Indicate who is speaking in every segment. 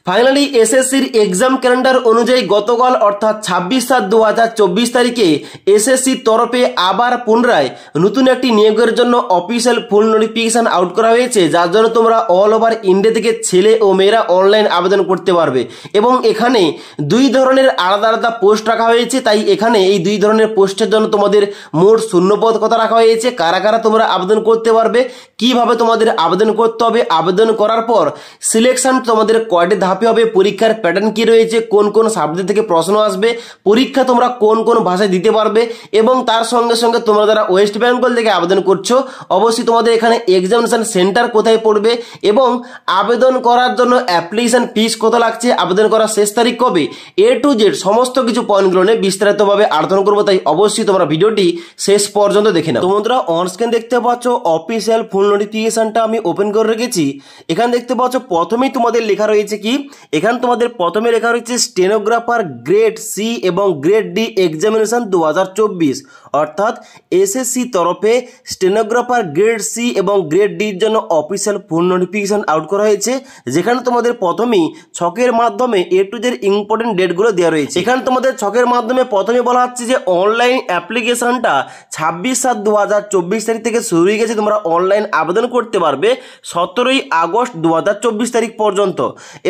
Speaker 1: Finally এসএসসির exam calendar অনুযায়ী গতকাল অর্থাৎ 26/7/2024 তারিখে এসএসসির তরফে আবার পুনরায় নতুন একটি নিয়োগের জন্য অফিসিয়াল ফুল নোটিফিকেশন আউট করা হয়েছে, যার জন্য তোমরা অল ওভার ইন্ডিয়া থেকে ছেলে ও মেয়েরা অনলাইন আবেদন করতে পারবে। এবং এখানে দুই ধরনের আলাদা আলাদা পোস্ট রাখা হয়েছে, তাই এখানে এই দুই ধরনের পোস্টের জন্য তোমাদের মোট শূন্যপদ কথা রাখা হয়েছে। কারা কারা তোমরা আবেদন করতে পারবে, কিভাবে তোমাদের আবেদন করতে হবে, আবেদন করার পর সিলেকশন তোমাদের কয়টি ধাপে হবে, পরীক্ষার প্যাটার্ন কি রয়েছে, কোন কোন সাবজেক্ট থেকে প্রশ্ন আসবে, পরীক্ষা তোমরা কোন কোন ভাষায় দিতে পারবে, এবং তার সঙ্গে সঙ্গে তোমরা যারা ওয়েস্ট বেঙ্গল থেকে আবেদন করছো অবশ্যই তোমাদের এখানে এক্সামিনেশন সেন্টার কোথায় পড়বে এবং আবেদন করার জন্য অ্যাপ্লিকেশন ফিস কত লাগছে, আবেদন করার শেষ তারিখ কবে, A to Z সমস্ত কিছু পয়েন্টগুলো নিয়ে বিস্তারিতভাবে আলোচনা করবো। তাই অবশ্যই তোমরা ভিডিওটি শেষ পর্যন্ত দেখে নাও। তোমরা অন স্ক্রিন দেখতে পাচ্ছ অফিসিয়াল ফুল নোটিফিকেশনটা আমি ওপেন করে রেখেছি। এখানে দেখতে পাচ্ছ প্রথমেই তোমাদের লেখা রয়েছে কি, এখানে তোমাদের প্রথমে লেখা রয়েছে স্টেনোগ্রাফার গ্রেড সি এবং গ্রেড ডি এক্সামিনেশন 2024, অর্থাৎ এসএসসি তরফে স্টেনোগ্রাফার গ্রেড সি এবং গ্রেড ডির জন্য অফিসিয়াল ফুল নোটিফিকেশন আউট করা হয়েছে, যেখানে তোমাদের প্রথমেই ছকের মাধ্যমে A to Z ইম্পর্টেন্ট ডেটগুলো দেওয়া রয়েছে। এখানে তোমাদের ছকের মাধ্যমে প্রথমে বলা হচ্ছে যে অনলাইন অ্যাপ্লিকেশনটা 26/7/2024 তারিখ থেকে শুরু হয়ে গেছে। তোমরা অনলাইন আবেদন করতে পারবে 17 আগস্ট 2024 তারিখ পর্যন্ত।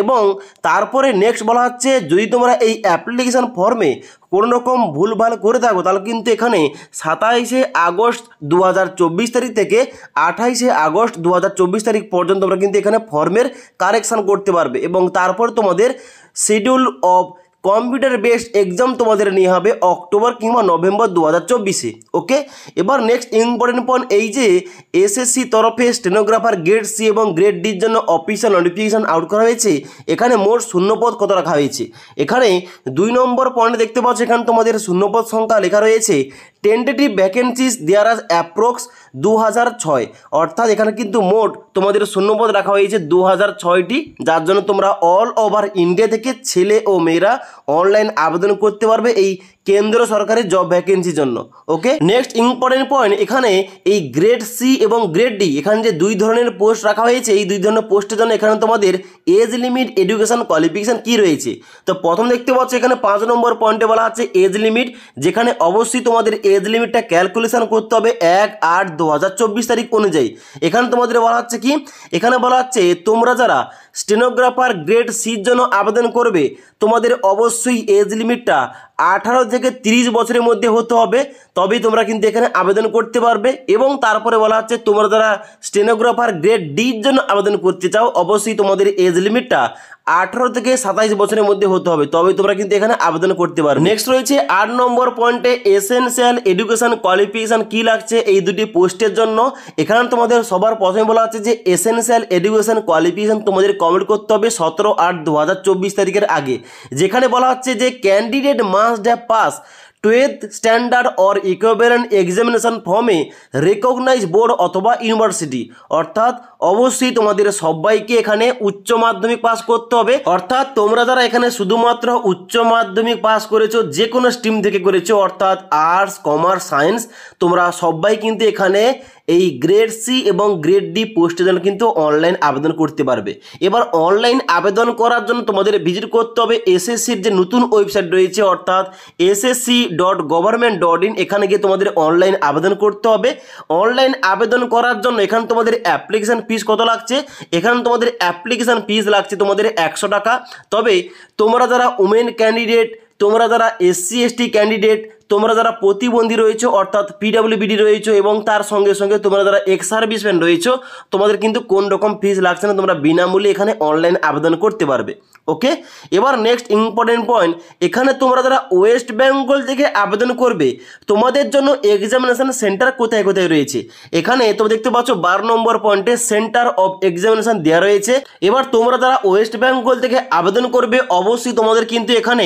Speaker 1: এবং তারপরে নেক্সট বলা হচ্ছে যদি তোমরা এই অ্যাপ্লিকেশন ফর্মে কোনো রকম ভুলভাল করে থাকো তাহলে কিন্তু এখানে 27 আগস্ট 2024 তারিখ থেকে 28 আগস্ট 2024 তারিখ পর্যন্ত তোমরা কিন্তু এখানে ফর্মের কারেকশান করতে পারবে। এবং তারপর তোমাদের schedule of computer based exam তোমাদের নিয়ে হবে অক্টোবর কিংবা নভেম্বর 2024-এ। ওকে, এবার নেক্সট ইম্পর্টেন্ট পয়েন্ট এই যে এসএসসি তরফে স্টেনোগ্রাফার গ্রেড সি এবং গ্রেড ডির জন্য অফিসিয়াল নোটিফিকেশন আউট করা হয়েছে। এখানে মোট শূন্যপদ কত রাখা হয়েছে, এখানে 2 নম্বর পয়েন্টে দেখতে পাচ্ছ এখানে তোমাদের শূন্যপদ সংখ্যা লেখা রয়েছে টেন্টেটিভ ভ্যাকেন্সিস দেয়ার আজ অ্যাপ্রক্স 2006, অর্থাৎ এখানে কিন্তু মোট তোমাদের শূন্যপদ রাখা হয়েছে 2006টি, যার জন্য তোমরা অল ওভার ইন্ডিয়া থেকে ছেলে ও মেয়েরা অনলাইন আবেদন করতে পারবে এই কেন্দ্র সরকারের জব ভ্যাকেন্সির জন্য। ওকে, নেক্সট ইম্পর্টেন্ট পয়েন্ট এখানে এই গ্রেড সি এবং গ্রেড ডি এখানে যে দুই ধরনের পোস্ট রাখা হয়েছে, এই দুই ধরনের পোস্টের জন্য এখানে তোমাদের এজ লিমিট, এডুকেশন কোয়ালিফিকেশন কি রয়েছে। তো প্রথম দেখতে পাচ্ছ এখানে 5 নম্বর পয়েন্টে বলা আছে এজ লিমিট, যেখানে অবশ্যই তোমাদের এজ লিমিটটা ক্যালকুলেশন করতে হবে 1/8/2024 তারিখ অনুযায়ী। এখানে তোমাদের বলা হচ্ছে কি, এখানে বলা হচ্ছে তোমরা যারা স্টেনোগ্রাফার গ্রেড সির জন্য আবেদন করবে তোমাদের অবশ্যই এজ লিমিটটা 18 থেকে 30 বছরের মধ্যে হতে হবে, তবেই তোমরা কিন্তু এখানে আবেদন করতে পারবে। এবং তারপরে বলা হচ্ছে তোমরা যারা স্টেনোগ্রাফার গ্রেড ডির জন্য আবেদন করতে চাও অবশ্যই তোমাদের এজ লিমিটটা 18 থেকে 27 বছরের মধ্যে হতে হবে, তবেই তোমরা কিন্তু এখানে আবেদন করতে পারবে। নেক্সট রয়েছে 8 নম্বর পয়েন্টে এসেনশিয়াল এডুকেশন কোয়ালিফিকেশন কি লাগছে এই দুটি পোস্টের জন্য। এখানে তোমাদের সবার প্রথমে বলা হচ্ছে যে এসেনশিয়াল এডুকেশন কোয়ালিফিকেশন তোমাদের কমপ্লিট করতে হবে 17/8/2024 তারিখের আগে, যেখানে বলা হচ্ছে যে candidate must have pass 12th standard or equivalent examination ফর্মে রেকগনাইজ বোর্ড অথবা ইউনিভার্সিটি, অর্থাৎ অবশ্যই তোমাদের সবাইকে এখানে উচ্চ মাধ্যমিক পাস করতে হবে। অর্থাৎ তোমরা যারা এখানে শুধুমাত্র উচ্চ মাধ্যমিক পাস করেছো, যে কোনো স্ট্রিম থেকে করেছো, অর্থাৎ আর্টস, কমার্স, সায়েন্স, তোমরা সবাই কিন্তু এখানে এই গ্রেড সি এবং গ্রেড ডি পোস্টের জন্য কিন্তু অনলাইন আবেদন করতে পারবে। এবার অনলাইন আবেদন করার জন্য তোমাদের ভিজিট করতে হবে এসএসসির যে নতুন ওয়েবসাইট রয়েছে, অর্থাৎ ssc.government.in, এখানে গিয়ে তোমাদের অনলাইন আবেদন করতে হবে। অনলাইন আবেদন করার জন্য এখানে তোমাদের অ্যাপ্লিকেশন ফিস কত লাগছে, এখানে তোমাদের অ্যাপ্লিকেশন ফিস লাগছে তোমাদের 100 টাকা। তবে তোমরা যারা উমেন ক্যান্ডিডেট, তোমরা যারা SC ST ক্যান্ডিডেট, তোমরা যারা প্রতিবন্ধী রয়েছে অর্থাৎ PWBD রয়েছে, এবং তার সঙ্গে সঙ্গে তোমরা যারা এক্স সার্ভিসম্যান রয়েছে তোমাদের কিন্তু কোন রকম ফিস লাগছে না, তোমরা বিনামূল্যে এখানে অনলাইন আবেদন করতে পারবে। ওকে, এবার নেক্সট ইম্পর্টেন্ট পয়েন্ট, এখানে তোমরা যারা ওয়েস্ট বেঙ্গল থেকে আবেদন করবে তোমাদের জন্য এক্সামিনেশন সেন্টার কোথায় কোথায় রয়েছে। এখানে তোমরা দেখতে পাচ্ছ 12 নম্বর পয়েন্টে সেন্টার অফ এক্সামিনেশন দেওয়া রয়েছে। এবার তোমরা যারা ওয়েস্ট বেঙ্গল থেকে আবেদন করবে অবশ্যই তোমাদের কিন্তু এখানে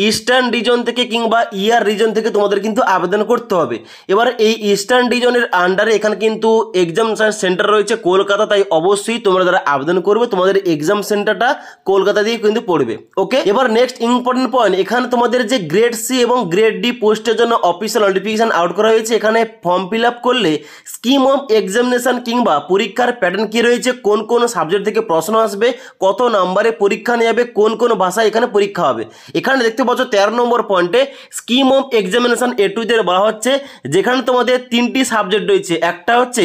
Speaker 1: ইস্টার্ন রিজন থেকে কিংবা ইয়ার রিজন থেকে তোমাদের কিন্তু আবেদন করতে হবে। এবার এই ইস্টার্ন রিজনের আন্ডারে এখানে কিন্তু এক্সাম সেন্টার রয়েছে কলকাতা, তাই অবশ্যই তোমরা যারা আবেদন করবে তোমাদের এক্সাম সেন্টারটা কলকাতা দিয়ে কিন্তু পড়বে। ওকে, এবার নেক্সট ইম্পর্টেন্ট পয়েন্ট, এখানে তোমাদের যে গ্রেড সি এবং গ্রেড ডি পোস্টের জন্য অফিসিয়াল নোটিফিকেশন আউট করা হয়েছে। এখানে ফর্ম ফিল আপ করলে স্কিম অফ এক্সামিনেশন কিংবা পরীক্ষার প্যাটার্ন কি রয়েছে, কোন কোন সাবজেক্ট থেকে প্রশ্ন আসবে, কত নম্বরে পরীক্ষা নেওয়া হবে, কোন কোন ভাষায় এখানে পরীক্ষা হবে। এখানে দেখতে পাচ্ছ 13 নম্বর পয়েন্টে scheme of examination A to Z বলা হচ্ছে, যেখানে তোমাদের 3টি সাবজেক্ট রয়েছে। একটা হচ্ছে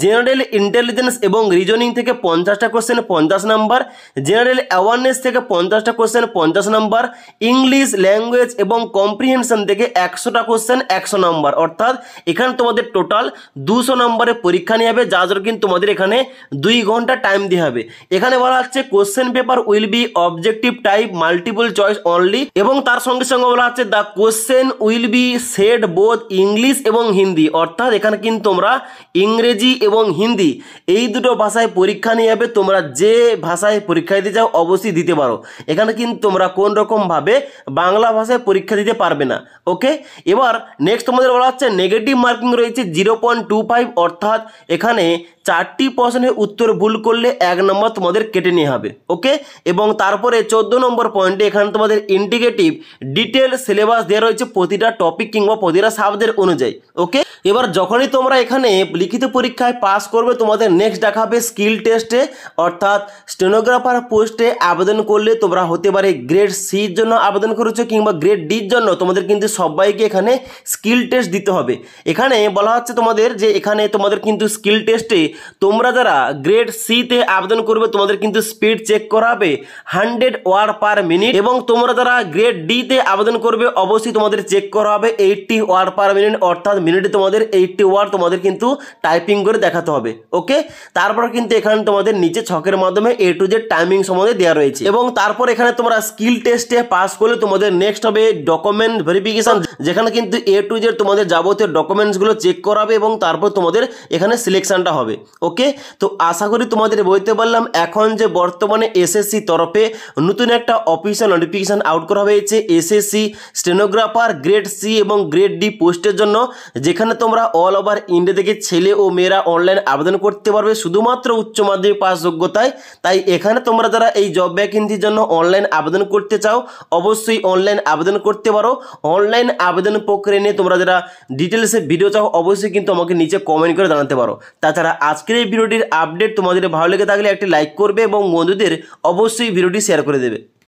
Speaker 1: জেনারেল ইন্টেলিজেন্স এবং রিজনিং থেকে 50টা কোশ্চেন 50 নাম্বার, জেনারেল অ্যাওয়ারনেস থেকে 50টা কোশ্চেন 50 নাম্বার, ইংলিশ ল্যাঙ্গুয়েজ এবং কম্প্রিহেনশন থেকে 100টা কোশ্চেন 100 নাম্বার। অর্থাৎ এখানে তোমাদের টোটাল 200 নম্বরে পরীক্ষা নিয়ে হবে, যার জন্য কিন্তু তোমাদের এখানে 2 ঘন্টা টাইম দিয়ে হবে। এখানে বলা হচ্ছে question paper will be objective type multiple choice only, এবং তার সঙ্গে সঙ্গে বলা হচ্ছে the question will be shed both English এবং হিন্দি। অর্থাৎ এখানে কিন্তু তোমরা ইংরেজি এবং হিন্দি এই দুটো ভাষায় পরীক্ষা নিয়ে যাবে। তোমরা যে ভাষায় পরীক্ষা দিতে চাও অবশ্যই দিতে পারো, এখানে কিন্তু তোমরা কোন রকম ভাবে বাংলা ভাষায় পরীক্ষা দিতে পারবে না। ওকে, এবার নেক্সট তোমাদের বলা হচ্ছে নেগেটিভ মার্কিং রয়েছে 0.25, অর্থাৎ এখানে 4টি প্রশ্নের উত্তর ভুল করলে 1 নম্বর তোমাদের কেটে নিয়ে হবে। ওকে, এবং তারপরে 14 নম্বর পয়েন্টে এখানে তোমাদের ইন্টিগ্রেটিভ ডিটেল সিলেবাস দেওয়া রয়েছে প্রতিটা টপিক কিংবা প্রতিটা সাবজেক্ট অনুযায়ী। ওকে, এবার যখনই তোমরা এখানে লিখিত পরীক্ষায় পাস করবে তোমাদের নেক্সট দেখা হবে স্কিল টেস্টে, অর্থাৎ স্টেনোগ্রাফার পোস্টে আবেদন করলে তোমরা হতে পারে গ্রেড সির জন্য আবেদন করেছো কিংবা গ্রেড ডির জন্য, তোমাদের কিন্তু সবাইকে এখানে স্কিল টেস্ট দিতে হবে। এখানে বলা হচ্ছে তোমাদের যে এখানে তোমাদের কিন্তু স্কিল টেস্টে তোমরা যারা গ্রেড সিতে আবেদন করবে তোমাদের কিন্তু স্পিড চেক করা হবে 100 ওয়ার্ড পার মিনিট, এবং তোমরা যারা গ্রেড ডিতে আবেদন করবে অবশ্যই তোমাদের চেক করা হবে 80 ওয়ার্ড পার মিনিট, অর্থাৎ মিনিটে তোমাদের 80 ওয়ার্ড তোমাদের কিন্তু টাইপিং করে দেখাতে হবে। ওকে, তারপর কিন্তু এখানে তোমাদের নিচে ছকের মাধ্যমে A to Z টাইমিং সম্বন্ধে দেওয়া রয়েছে, এবং তারপর এখানে তোমরা স্কিল টেস্টে পাস করলে তোমাদের নেক্সট হবে ডকুমেন্ট ভেরিফিকেশন, যেখানে কিন্তু A to Z তোমাদের যাবতীয় ডকুমেন্টসগুলো চেক করা হবে এবং তারপর তোমাদের এখানে সিলেকশনটা হবে। ওকে, তো আশা করি তোমাদের বলতে পারলাম এখন যে বর্তমানে এসএসসি তরফে নতুন একটা অফিসিয়াল নোটিফিকেশন আউট করা হয়েছে এসএসসি স্টেনোগ্রাফার গ্রেড সি এবং গ্রেড ডি পোস্টের জন্য, যেখানে তোমরা অল ওভার ইন্ডিয়া থেকে ছেলে ও মেয়েরা অনলাইন আবেদন করতে পারবে শুধুমাত্র উচ্চ মাধ্যমিক পাস যোগ্যতায়। তাই এখানে তোমরা যারা এই জব ভ্যাকেন্সির জন্য অনলাইন আবেদন করতে চাও অবশ্যই অনলাইন আবেদন করতে পারো। অনলাইন আবেদন প্রক্রিয়া নিয়ে তোমরা যারা ডিটেলসে ভিডিও চাও অবশ্যই কিন্তু আমাকে নিচে কমেন্ট করে জানাতে পারো। তাছাড়া আজকের এই ভিডিওটির আপডেট তোমাদের ভালো লেগে থাকলে একটি লাইক করবে এবং বন্ধুদের অবশ্যই ভিডিওটি শেয়ার করে দেবে।